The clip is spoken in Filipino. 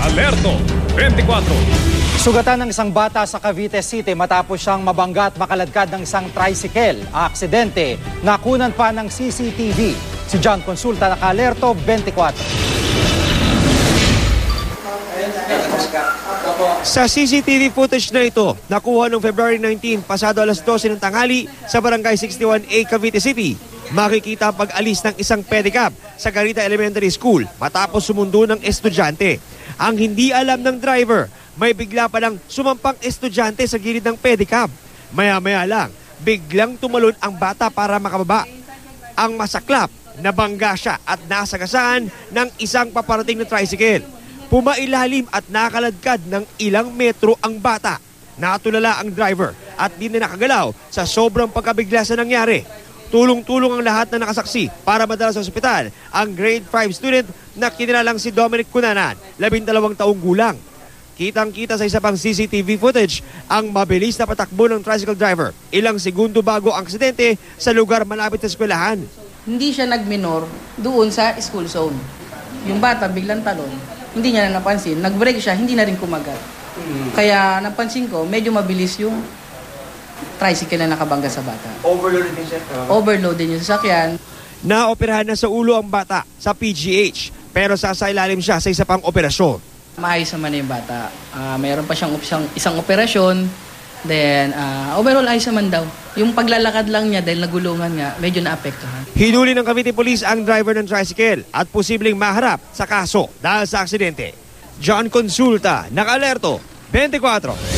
Alerto 24. Sugatan ng isang bata sa Cavite City matapos siyang mabangga at makaladkad ng isang tricycle. Aksidente, nakunan pa ng CCTV. Si John Consulta, naka-alerto 24. Sa CCTV footage na ito, nakuha noong February 19, pasado alas 12 ng tanghali sa Barangay 61A, Cavite City. Makikita ang pag-alis ng isang pedicab sa Garita Elementary School matapos sumundo ng estudyante. Ang hindi alam ng driver, may bigla pa lang sumampang estudyante sa gilid ng pedicab. Maya-maya lang, biglang tumalon ang bata para makababa. Ang masaklap, nabangga siya at nasagasaan ng isang paparating na tricycle. Pumailalim at nakaladkad ng ilang metro ang bata. Natulala ang driver at di na nakagalaw sa sobrang pagkabigla sa nangyari. Tulong-tulong ang lahat na nakasaksi para madala sa ospital ang grade 5 student na kinilalang si Dominic Cunanan, 12 taong gulang. Kitang-kita sa isa pang CCTV footage ang mabilis na patakbo ng tricycle driver. Ilang segundo bago ang aksidente sa lugar malapit sa eskwelahan. Hindi siya nagminor doon sa school zone. Yung bata biglang talon, hindi niya na napansin. Nag-brake siya, hindi na rin kumagat. Kaya napansin ko, medyo mabilis yung tricycle na nakabangga sa bata. Overloaded din siya. Overloaded yung sasakyan. Naoperahan na sa ulo ang bata sa PGH pero sasailalim siya sa isa pang operasyon. Maayos naman na yung bata. Mayroon pa siyang isang operasyon. Then, overall ayos naman daw. Yung paglalakad lang niya dahil nagulungan nga, medyo naapektuhan. Hinuli ng Cavite Police ang driver ng tricycle at posibleng maharap sa kaso dahil sa aksidente. John Consulta, naka-alerto 24.